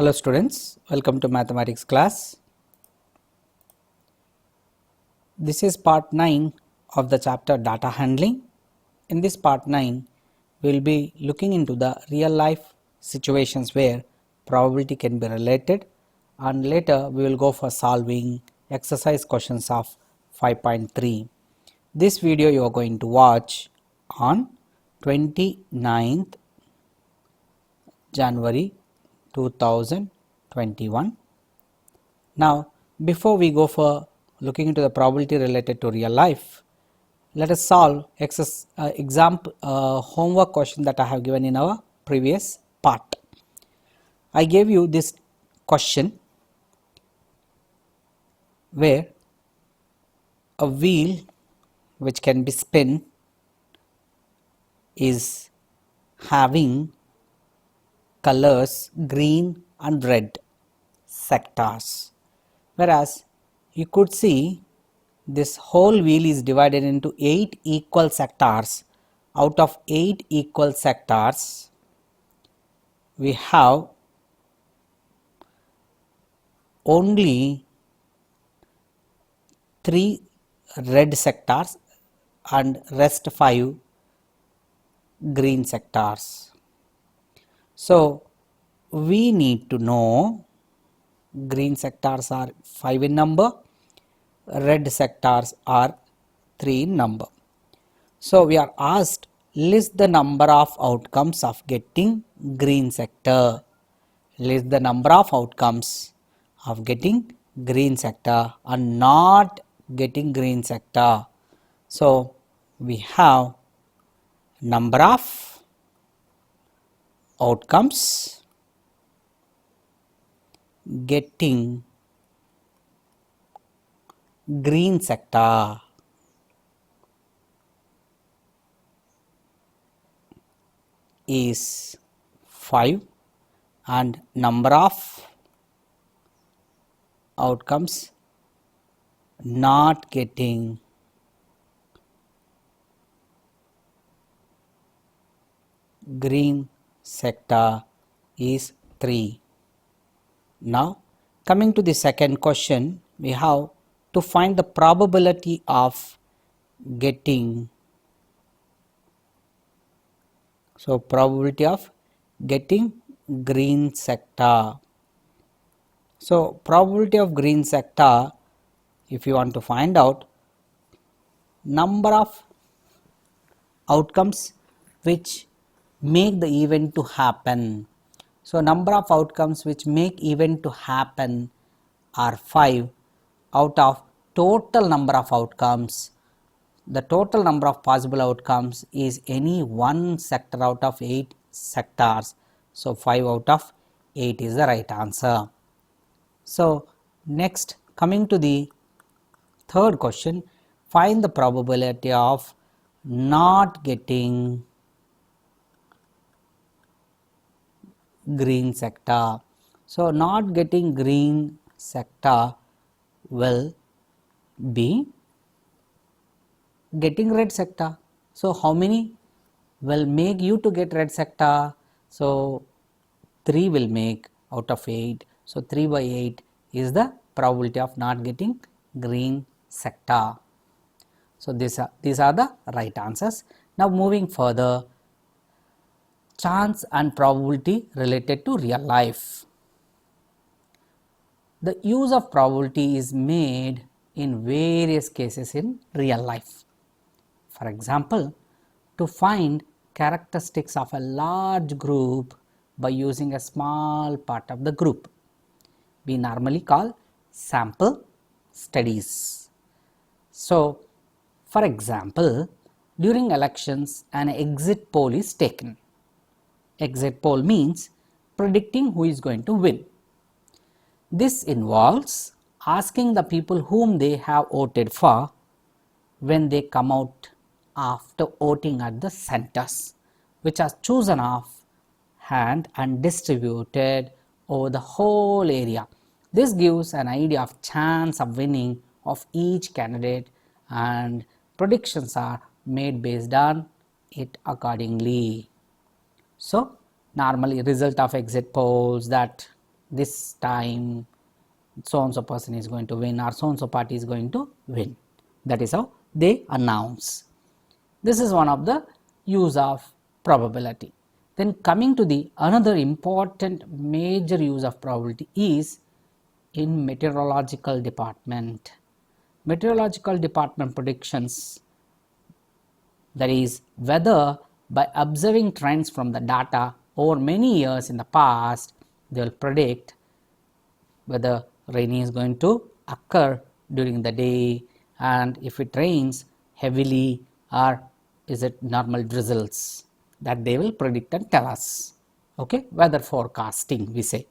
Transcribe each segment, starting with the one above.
Hello students, welcome to mathematics class. This is part 9 of the chapter data handling. In this part 9, we will be looking into the real life situations where probability can be related, and later we will go for solving exercise questions of 5.3. This video you are going to watch on 29th January 2021. Now, before we go for looking into the probability related to real life, let us solve homework question that I have given in our previous part. I gave you this question where a wheel which can be spin is having colors green and red sectors, whereas you could see this whole wheel is divided into 8 equal sectors. Out of 8 equal sectors, we have only 3 red sectors and rest 5 green sectors. So, we need to know green sectors are 5 in number, red sectors are 3 in number. So, we are asked list the number of outcomes of getting green sector. List the number of outcomes of getting green sector and not getting green sector. So, we have number of outcomes getting green sector is 5 and number of outcomes not getting green sector is 3. Now, coming to the second question, we have to find the probability of getting, probability of getting green sector. So, probability of green sector, if you want to find out, number of outcomes which make the event to happen. So, number of outcomes which make event to happen are 5 out of total number of outcomes. The total number of possible outcomes is any one sector out of 8 sectors. So, 5 out of 8 is the right answer. So, next coming to the third question, find the probability of not getting green sector. So, not getting green sector will be getting red sector. So, how many will make you to get red sector? So, 3 will make out of 8. So, 3 by 8 is the probability of not getting green sector. So, these are the right answers. Now, moving further, chance and probability related to real life. The use of probability is made in various cases in real life. For example, to find characteristics of a large group by using a small part of the group, we normally call sample studies. So, for example, during elections an exit poll is taken. Exit poll means predicting who is going to win. This involves asking the people whom they have voted for when they come out after voting at the centers, which are chosen off hand and distributed over the whole area. This gives an idea of chance of winning of each candidate, and predictions are made based on it accordingly. So, normally result of exit polls that this time so and so person is going to win or so and so party is going to win. That is how they announce. This is one of the use of probability. Then coming to the another important major use of probability is in meteorological department. Meteorological department predictions, that is whether by observing trends from the data over many years in the past, they will predict whether rain is going to occur during the day, and if it rains heavily or is it normal drizzles, that they will predict and tell us. Okay, weather forecasting we say.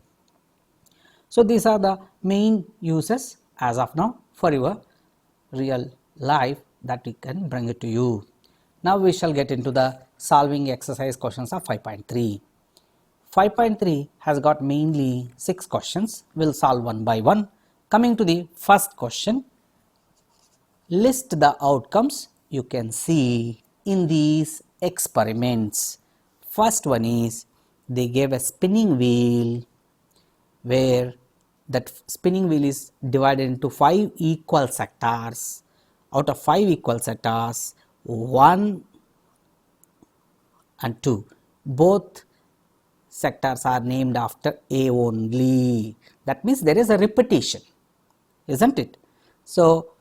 So these are the main uses as of now for your real life that we can bring it to you. Now we shall get into the solving exercise questions of 5.3. 5.3 has got mainly 6 questions. We will solve one by one. Coming to the first question, list the outcomes you can see in these experiments. First one is they gave a spinning wheel where that spinning wheel is divided into 5 equal sectors. Out of 5 equal sectors, 1 and 2, both sectors are named after A only. That means there is a repetition, isn't it? So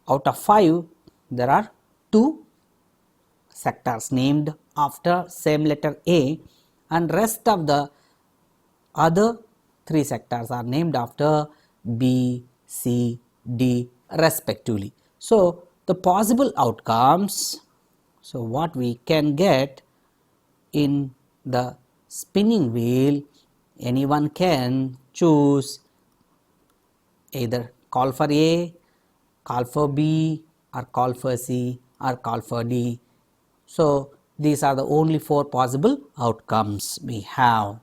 out of 5 there are 2 sectors named after same letter A, and rest of the other 3 sectors are named after B, C, D respectively. So the possible outcomes, so what we can get in the spinning wheel, anyone can choose either call for A, call for B, or call for C, or call for D. So these are the only 4 possible outcomes we have.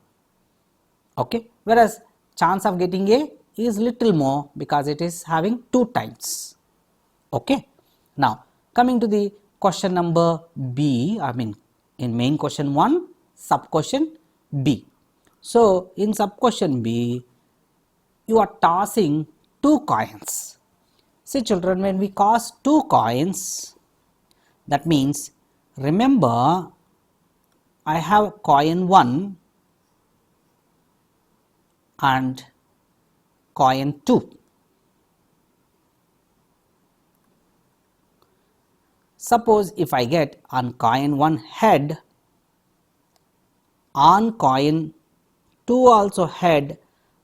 Okay, whereas chance of getting A is little more because it is having 2 times. Okay, now coming to the question number B, I mean in main question 1, sub question B. So in sub question B, you are tossing 2 coins. See children, when we toss 2 coins, that means remember I have coin 1 and coin 2. Suppose if I get on coin 1 head, on coin 2 also head,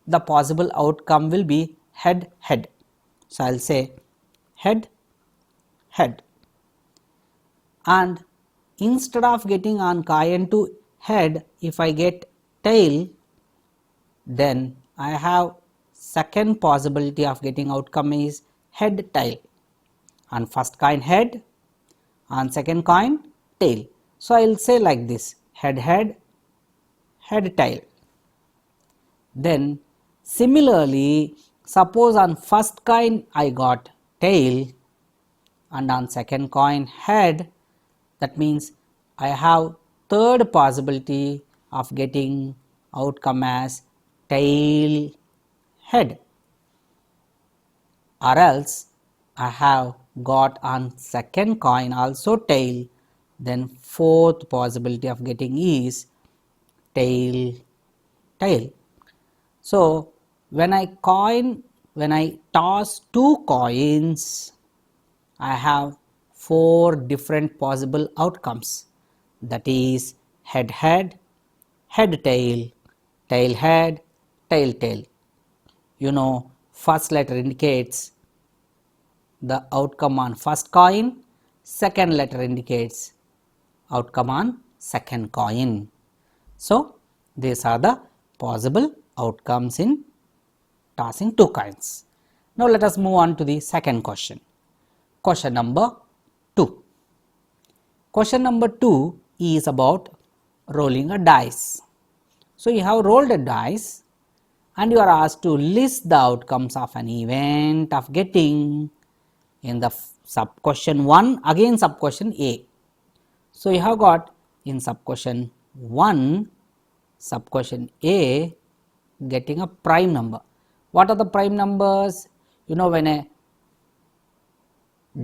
the possible outcome will be head head. So I will say head head, and instead of getting on coin 2 head, if I get tail, then I have second possibility of getting outcome is head tail. On first coin head, on second coin tail. So I will say like this, head head, head tail. Then similarly, suppose on first coin I got tail and on second coin head, that means I have third possibility of getting outcome as tail head, or else I have got on second coin also tail, then fourth possibility of getting is tail tail. So when I toss 2 coins, I have 4 different possible outcomes, that is head head, head tail, tail head, tail tail. You know, first letter indicates the outcome on first coin, second letter indicates outcome on second coin. So these are the possible outcomes in tossing 2 coins. Now let us move on to the second question. Question number 2. Question number 2 is about rolling a dice. So you have rolled a dice and you are asked to list the outcomes of an event of getting in the sub question 1, again sub question A. So you have got in sub question 1, sub question A, getting a prime number. What are the prime numbers? You know, when a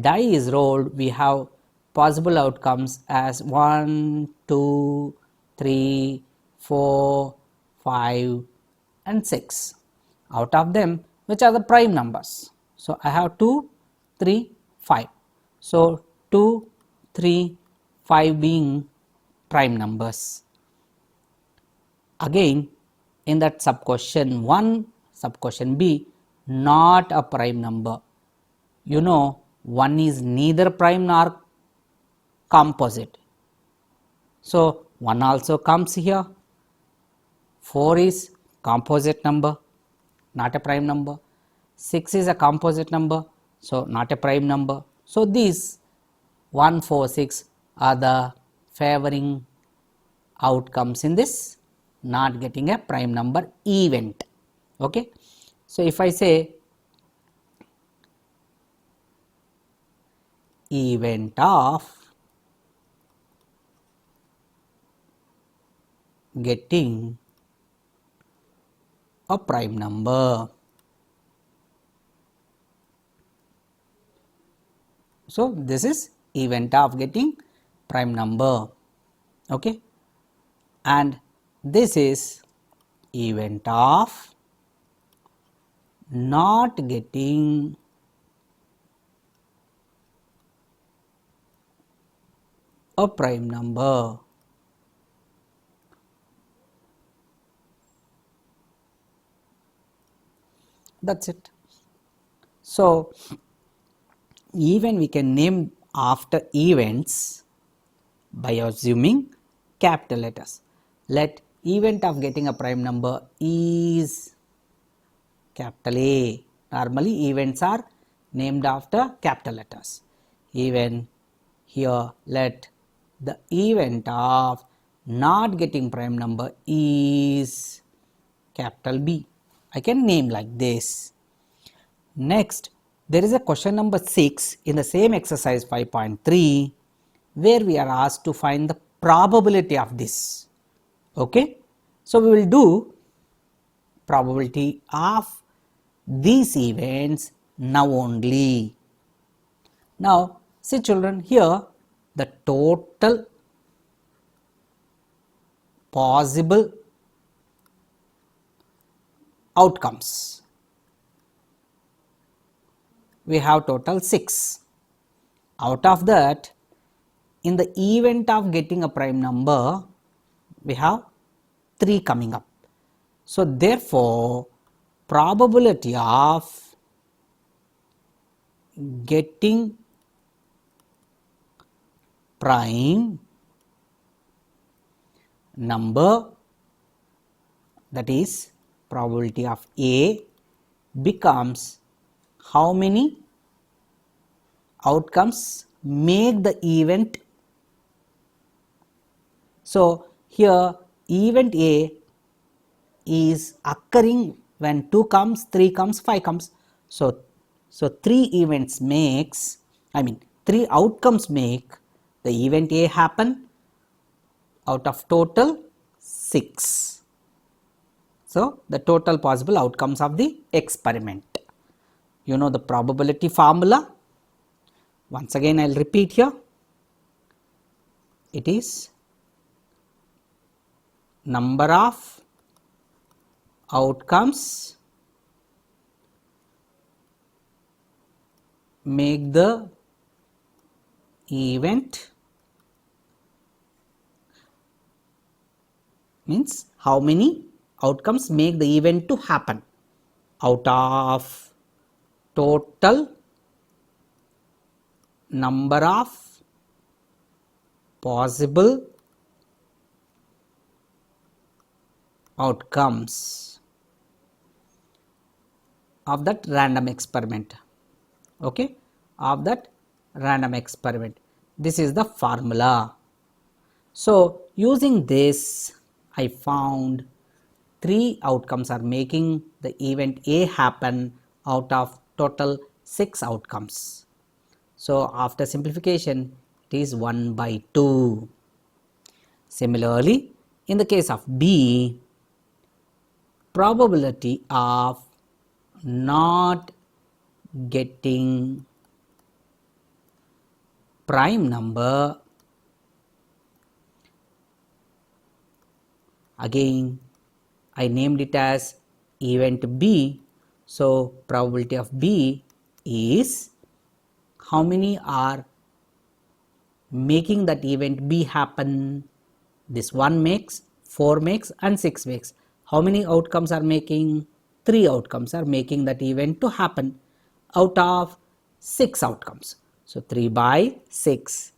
die is rolled, we have possible outcomes as 1, 2, 3, 4, 5 and 6. Out of them, which are the prime numbers? So, I have 2, 3, 5. So, 2, 3, 5 being prime numbers. Again, in that sub question 1, sub question B, not a prime number. You know, 1 is neither prime nor composite. So, 1 also comes here. 4 is composite number, not a prime number. 6 is a composite number, so not a prime number. So, these 1, 4, 6 are the favoring outcomes in this not getting a prime number event. Okay. So, if I say event of getting a prime number. So, this is event of getting prime number. Okay. And this is event of not getting a prime number. That's it. So, even we can name after events by assuming capital letters. Let event of getting a prime number is capital A. Normally events are named after capital letters. Even here let the event of not getting prime number is capital B. I can name like this. Next, there is a question number 6 in the same exercise 5.3 where we are asked to find the probability of this. Okay. So, we will do probability of these events now only. Now, see children, here the total possible outcomes. We have total 6. Out of that, in the event of getting a prime number, we have 3 coming up. So, therefore, probability of getting prime number, that is probability of A, becomes how many outcomes make the event. So, here event A is occurring when 2 comes, 3 comes, 5 comes. So 3 events makes, 3 outcomes make the event A happen out of total 6. So, the total possible outcomes of the experiment. You know the probability formula. Once again I will repeat here. It is number of outcomes make the event, means how many outcomes make the event to happen out of total number of possible outcomes of that random experiment. Okay, of that random experiment. This is the formula. So, using this I found 3 outcomes are making the event A happen out of total 6 outcomes. So, after simplification it is 1 by 2. Similarly, in the case of B, probability of not getting prime number, again I named it as event B. So probability of B is how many are making that event B happen. This 1 makes, 4 makes and 6 makes. How many outcomes are making? 3 outcomes are making that event to happen out of 6 outcomes. So 3 by 6.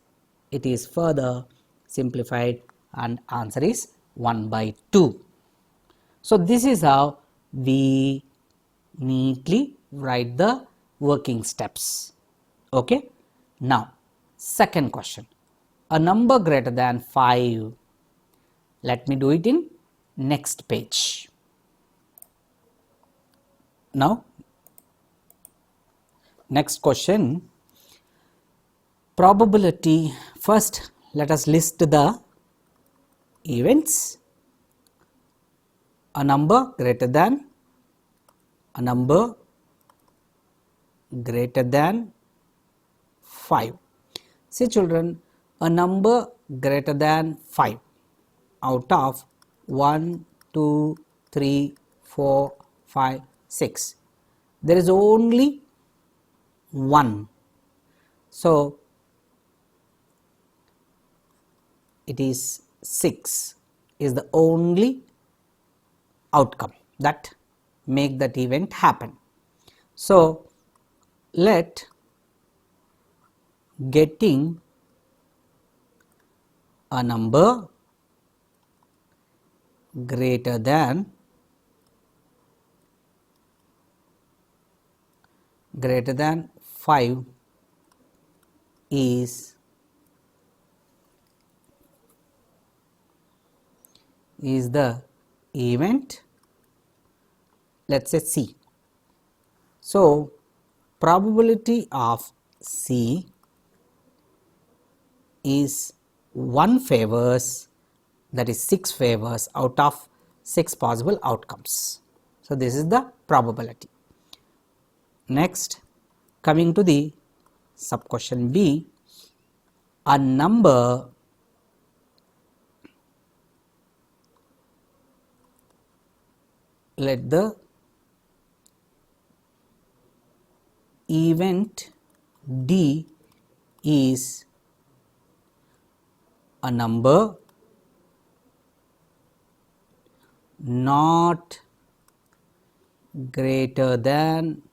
It is further simplified and answer is 1 by 2. So this is how we neatly write the working steps. Okay. Now second question. A number greater than 5. Let me do it in next page. Now next question. Probability. First let us list the events. A number greater than 5. See children, a number greater than 5 out of 1, 2, 3, 4, 5, 6. There is only 1. So it is 6 is the only outcome that make that event happen. So let getting a number greater than 5 is the event, let's say C. So probability of C is 1 favors, that is 6 favors out of 6 possible outcomes. So this is the probability. Next, coming to the sub question B, a number let the event D is a number not greater than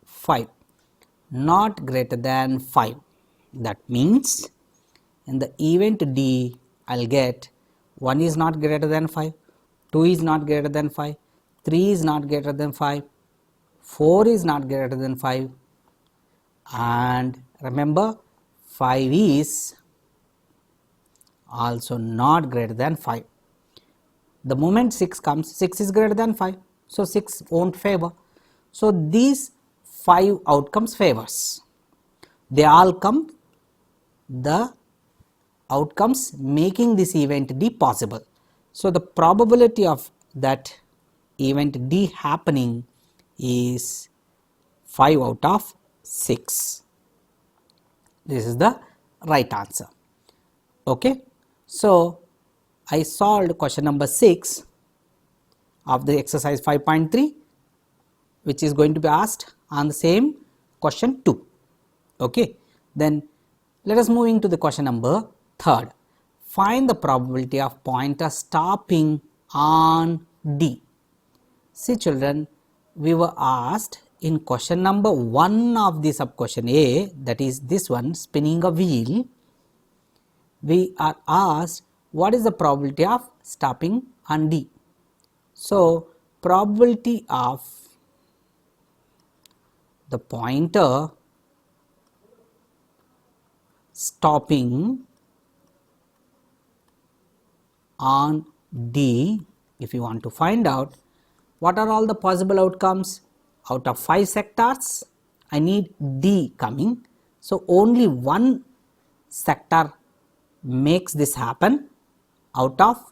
5. Not greater than 5. That means in the event D, I'll get 1 is not greater than 5, 2 is not greater than 5, 3 is not greater than 5, 4 is not greater than 5, and remember 5 is also not greater than 5. The moment 6 comes, 6 is greater than 5, so 6 won't favor. So these 5 outcomes favors. They all come the outcomes making this event D possible. So the probability of that event D happening is 5 out of 6. This is the right answer. Okay. So I solved question number 6 of the exercise 5.3, which is going to be asked on the same question 2. Okay. Then let us move into the question number 3. Find the probability of pointer stopping on D. See children, we were asked in question number 1 of the sub question A, that is this one, spinning a wheel, we are asked what is the probability of stopping on D. So probability of the pointer stopping on D, if you want to find out what are all the possible outcomes out of 5 sectors, I need D coming. So only one sector makes this happen out of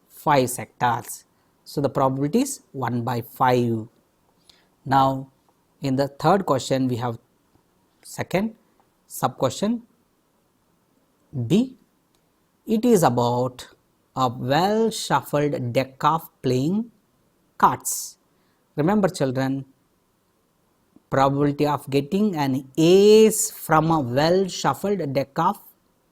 5 sectors. So, the probability is 1 by 5. Now, in the third question we have second sub question B. It is about a well shuffled deck of playing cards. Remember children, probability of getting an ace from a well shuffled deck of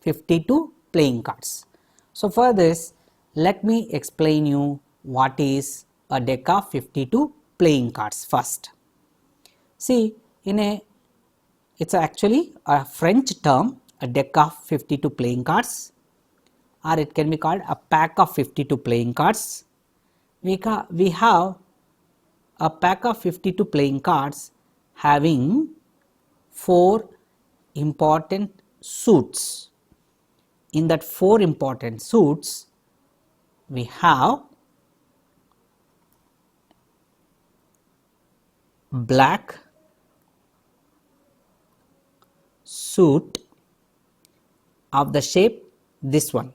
52 playing cards. So, for this let me explain you what is a deck of 52 playing cards first. See, it's actually a French term, a deck of 52 playing cards, or it can be called a pack of 52 playing cards. We have a pack of 52 playing cards having 4 important suits. In that 4 important suits, we have black suit of the shape this one.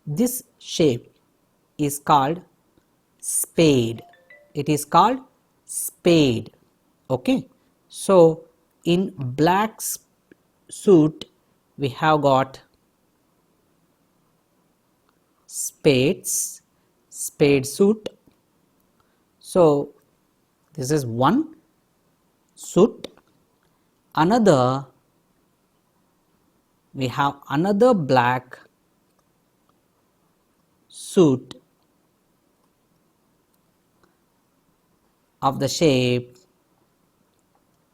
This shape is called spade. It is called spade. Okay. So, in black suit we have got spades, spade suit. So, this is one suit. Another, we have another black suit of the shape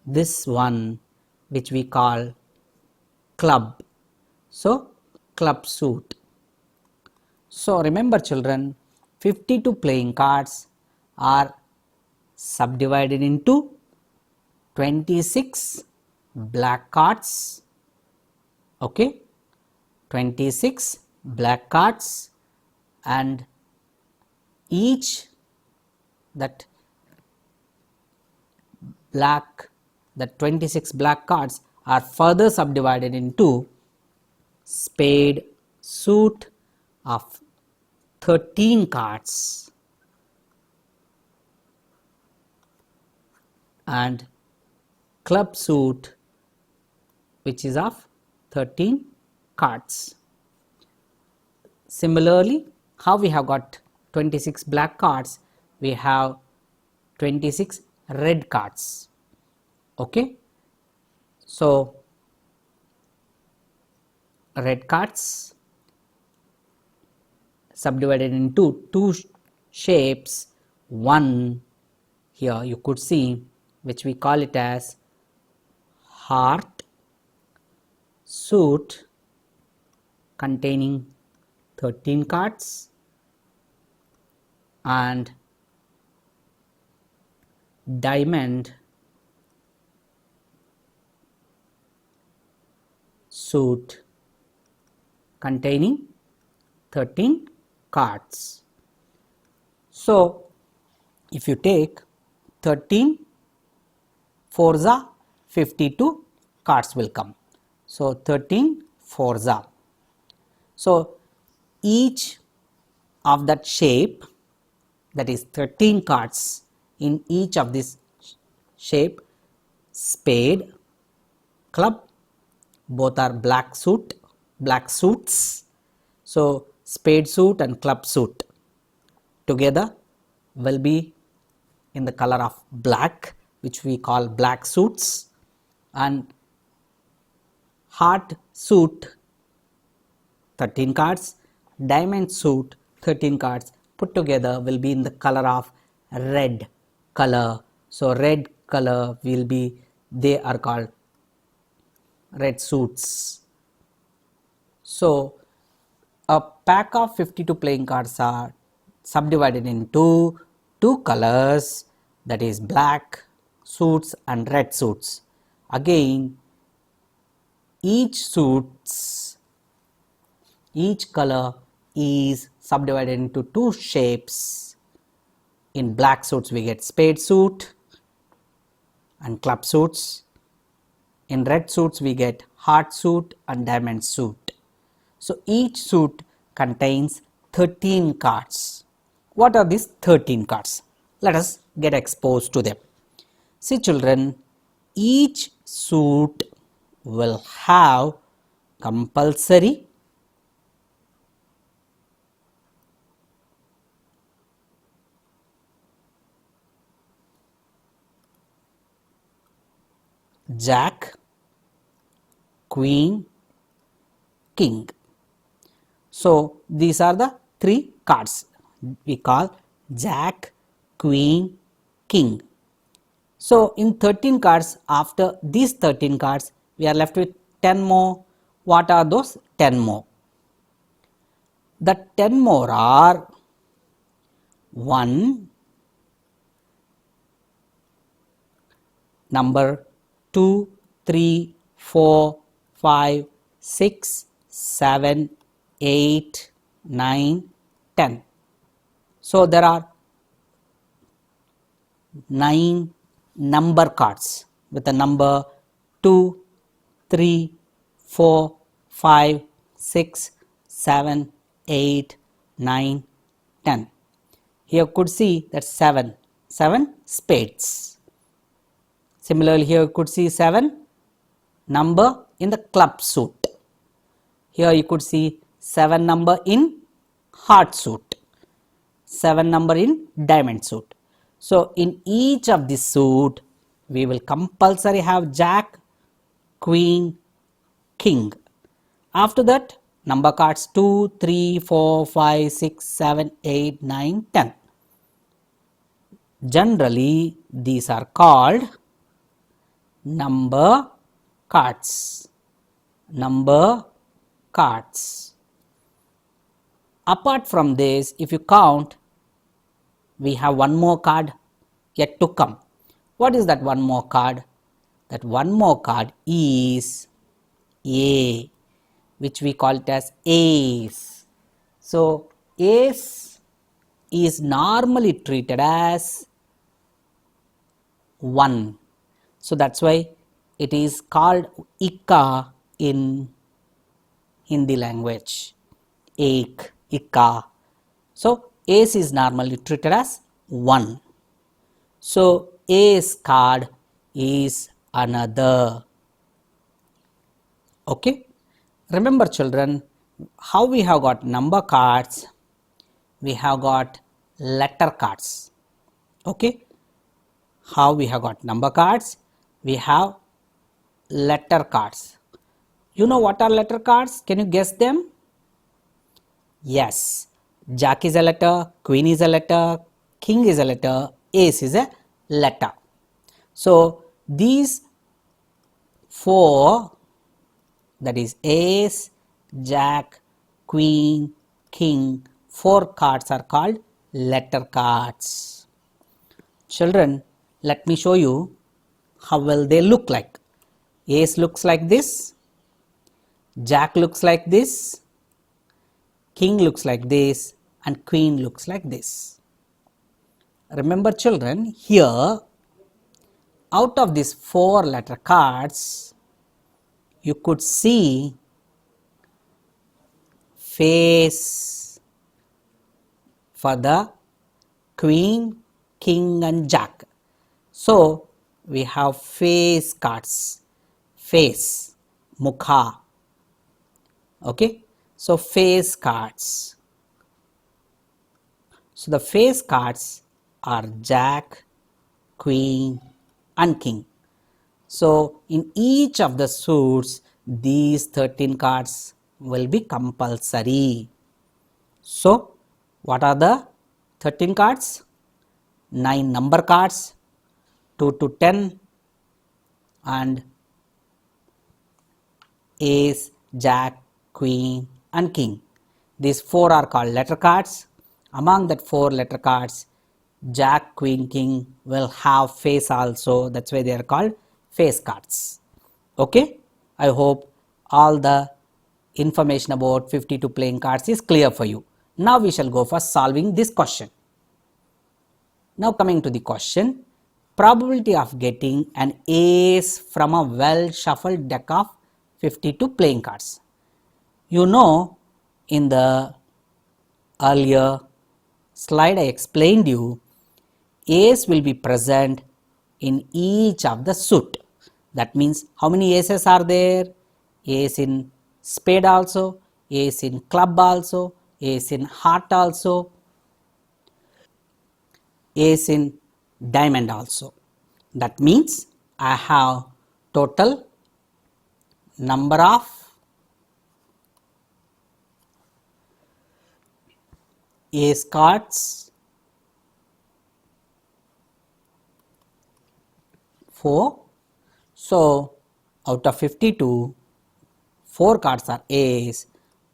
this one, which we call club. So, club suit. So, remember children, 52 playing cards are subdivided into 26 black cards. Okay, 26 black cards, and each that 26 black cards are further subdivided into spade suit of 13 cards and club suit which is of 13 cards. Similarly, how we have got 26 black cards, we have 26 red cards. Okay. So, red cards subdivided into 2 shapes. One here you could see, which we call it as heart suit containing 13 cards, and diamond suit containing 13 cards. So, if you take 13 fours are 52 cards will come. So, 13 fours are. So, each of that shape, that is 13 cards in each of this shape, spade, club, both are black suits. So, spade suit and club suit together will be in the color of black, which we call black suits, and heart suit 13 cards, diamond suit 13 cards put together will be in the color of red color. So, red color will be, they are called red suits. So, a pack of 52 playing cards are subdivided into 2 colors, that is black suits and red suits. Again, each color is subdivided into 2 shapes. In black suits we get spade suit and club suits. In red suits we get heart suit and diamond suit. So each suit contains 13 cards. What are these 13 cards? Let us get exposed to them. See children, each suit will have compulsory, jack, queen, king. So these are the three cards we call jack, queen, king. So in 13 cards, after these 13 cards, we are left with 10 more. What are those 10 more? The 10 more are 1, number 2, 3, 4, 5, 6, 7, 8, 9, 10. So there are 9 number cards with the number 2, 3, 4, 5, 6, 7, 8, 9, 10. Here you could see that 7 spades. Similarly, here you could see 7 number in the club suit. Here you could see 7 number in heart suit, 7 number in diamond suit. So in each of this suit, we will compulsory have jack, queen, king. After that, number cards 2, 3, 4, 5, 6, 7, 8, 9, 10. Generally, these are called number cards. Number cards. Apart from this, if you count, we have one more card yet to come. What is that one more card? That one more card is A, which we call it as ace. So ace is normally treated as 1. So that's why it is called ikka in Hindi language. Ek, ikka. So ace is normally treated as 1. So ace card is another. Okay. Remember children, how we have got number cards, we have got letter cards. Okay. How we have got number cards, we have letter cards. You know what are letter cards? Can you guess them? Yes. Jack is a letter, queen is a letter, king is a letter, ace is a letter. So these 4, that is ace, jack, queen, king, 4 cards are called letter cards. Children, let me show you how will they look like. Ace looks like this, jack looks like this, king looks like this, and queen looks like this. Remember children, here out of these 4 letter cards, you could see face for the queen, king and jack. So we have face cards, face, mukha. Okay, so face cards. So the face cards are jack, queen and king. So in each of the suits, these 13 cards will be compulsory. So what are the 13 cards? 9 number cards, 2 to 10, and ace, jack, queen and king. These 4 are called letter cards. Among that 4 letter cards, jack, queen, king will have face also. That's why they are called face cards. Okay, I hope all the information about 52 playing cards is clear for you. Now we shall go for solving this question. Now coming to the question, probability of getting an ace from a well shuffled deck of 52 playing cards. You know, in the earlier slide I explained you, ace will be present in each of the suit. That means how many aces are there? Ace in spade also, ace in club also, ace in heart also, ace in diamond also. That means I have total number of ace cards 4. So, out of 52, 4 cards are ace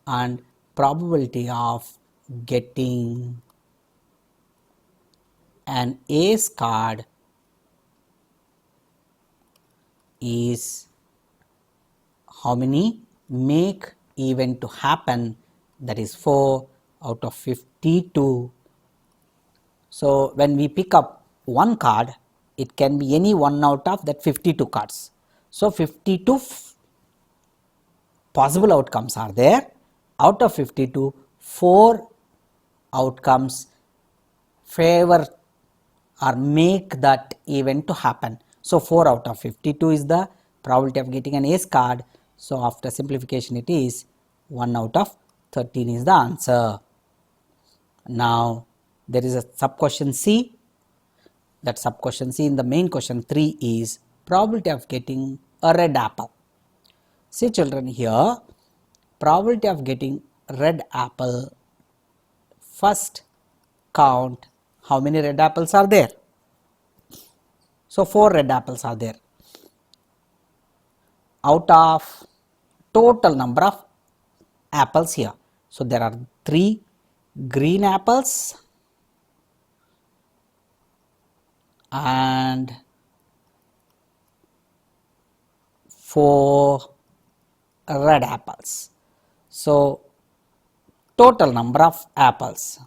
and probability of getting an ace card is how many? Make event to happen, that is 4 out of 52. So, when we pick up one card, it can be any one out of that 52 cards. So, 52 possible outcomes are there. Out of 52, 4 outcomes favor or make that event to happen. So, 4 out of 52 is the probability of getting an ace card. So, after simplification it is 1 out of 13 is the answer. Now, there is a sub question C. That sub question C in the main question 3 is probability of getting a red apple. See children, here probability of getting red apple, first count how many red apples are there. So, 4 red apples are there out of total number of apples here. So, there are 3 green apples and 4 red apples. So, total number of apples,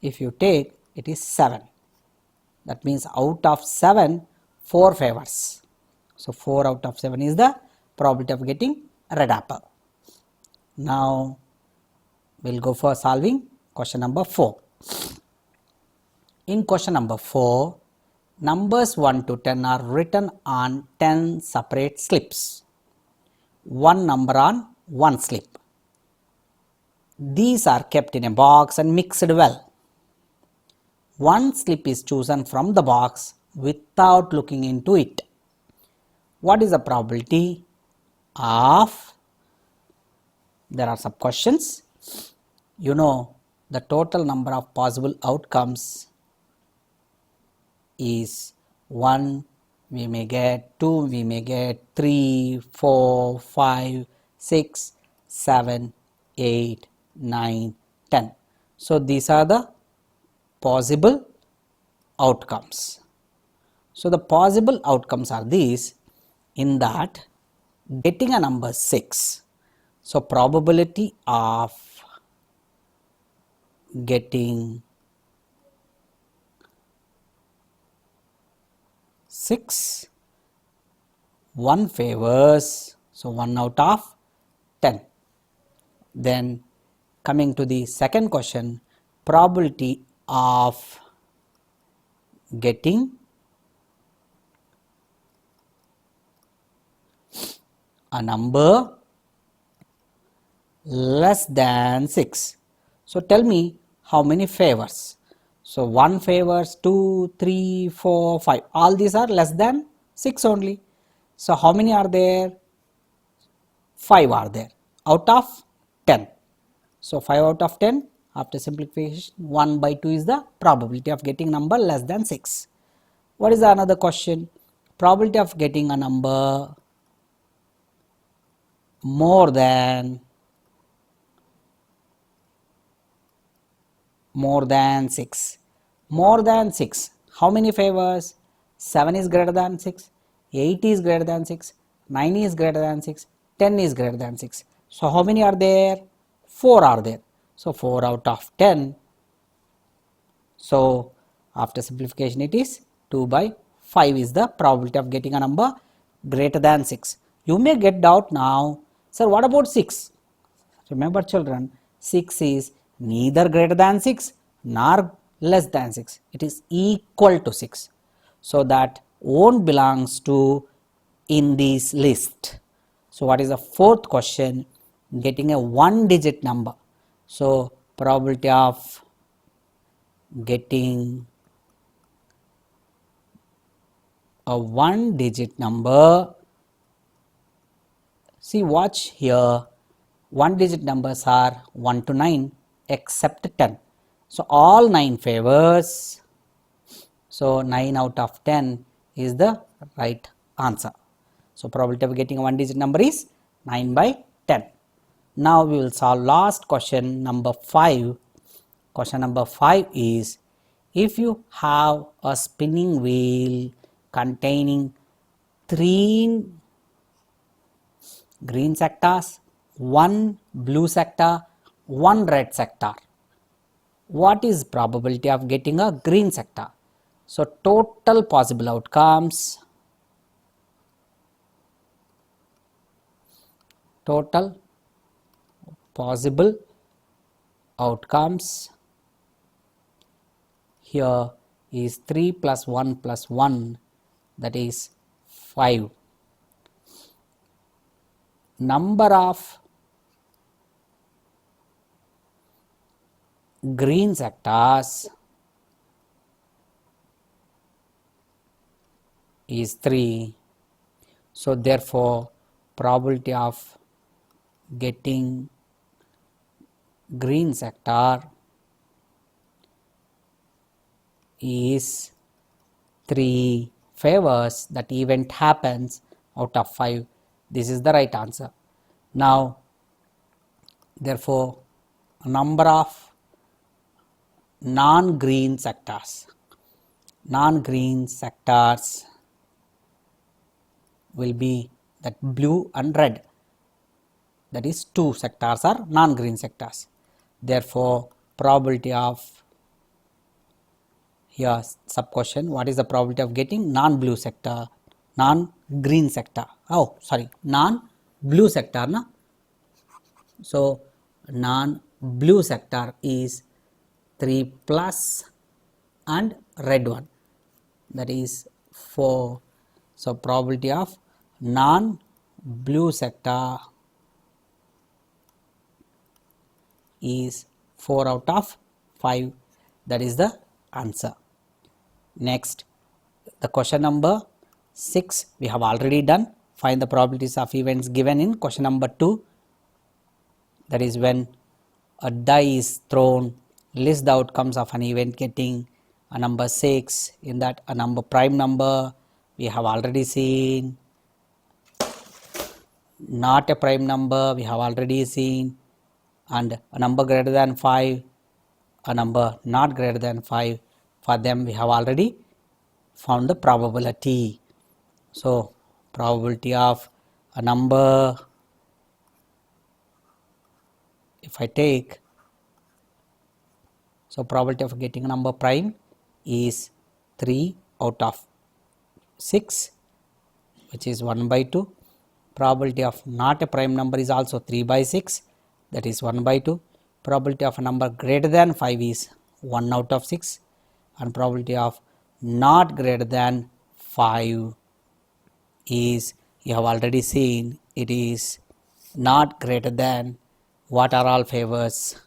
if you take, it is 7. That means out of 7, 4 favors. So, 4 out of 7 is the probability of getting red apple. Now, we will go for solving question number 4. In question number 4, numbers 1 to 10 are written on 10 separate slips, one number on one slip. These are kept in a box and mixed well. One slip is chosen from the box without looking into it. What is the probability of, there are sub questions. You know, the total number of possible outcomes is 1, we may get 2, we may get 3, 4, 5, 6, 7, 8, 9, 10. So, these are the possible outcomes. So, the possible outcomes are these, in that getting a number 6. So, probability of getting 6, 1 favors, so 1 out of 10. Then coming to the second question, probability of getting a number less than 6. So, tell me how many favors. So, 1 favors, 2, 3, 4, 5, all these are less than 6 only. So, how many are there? 5 are there out of 10. So, 5 out of 10, after simplification 1 by 2 is the probability of getting number less than 6. What is the another question? Probability of getting a number more than 6. More than 6. How many favors? 7 is greater than 6, 8 is greater than 6, 9 is greater than 6, 10 is greater than 6. So, how many are there? 4 are there. So, 4 out of 10. So, After simplification it is 2 by 5 is the probability of getting a number greater than 6. You may get doubt now, sir, what about 6? Remember children, 6 is neither greater than 6 nor less than 6. It is equal to 6. So that won't belongs to in this list. So what is the fourth question? Getting a one digit number. So probability of getting a one digit number. See, watch here. One digit numbers are 1 to 9 except 10. So all 9 favors. So 9 out of 10 is the right answer. So probability of getting a one digit number is 9 by 10. Now we will solve last question number 5. Question number 5 is, if you have a spinning wheel containing 3 green sectors, 1 blue sector, 1 red sector, what is probability of getting a green sector? So total possible outcomes, total possible outcomes here is 3 plus 1 plus 1, that is 5. Number of green sectors is 3. So therefore probability of getting green sector is 3 favors. That event happens out of 5. This is the right answer. Now therefore number of non-green sectors will be that blue and red, that is 2 sectors are non-green sectors. Therefore probability of, here sub question, what is the probability of getting non-blue sector, non-green sector, non-blue sector, na? So non-blue sector is 3 plus and red one, that is 4. So probability of non-blue sector is 4 out of 5. That is the answer. Next, the question number 6 we have already done. Find the probabilities of events given in question number 2. That is, when a die is thrown, list the outcomes of an event getting a number 6. In that, a number prime number we have already seen, not a prime number we have already seen, and a number greater than 5, a number not greater than 5. For them we have already found the probability. So probability of a number, if I take, so probability of getting a number prime is 3 out of 6, which is 1 by 2. Probability of not a prime number is also 3 by 6, that is 1 by 2. Probability of a number greater than 5 is 1 out of 6, and probability of not greater than 5 is, you have already seen, it is not greater than, what are all favors,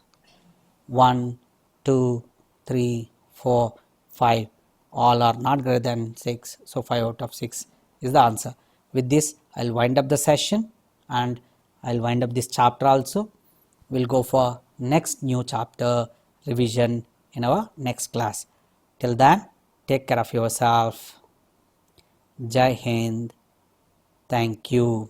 1, 2, 3, 4, 5, all are not greater than 6. So 5 out of 6 is the answer. With this I will wind up the session and I will wind up this chapter also. We will go for next new chapter revision in our next class. Till then, take care of yourself. Jai Hind. Thank you.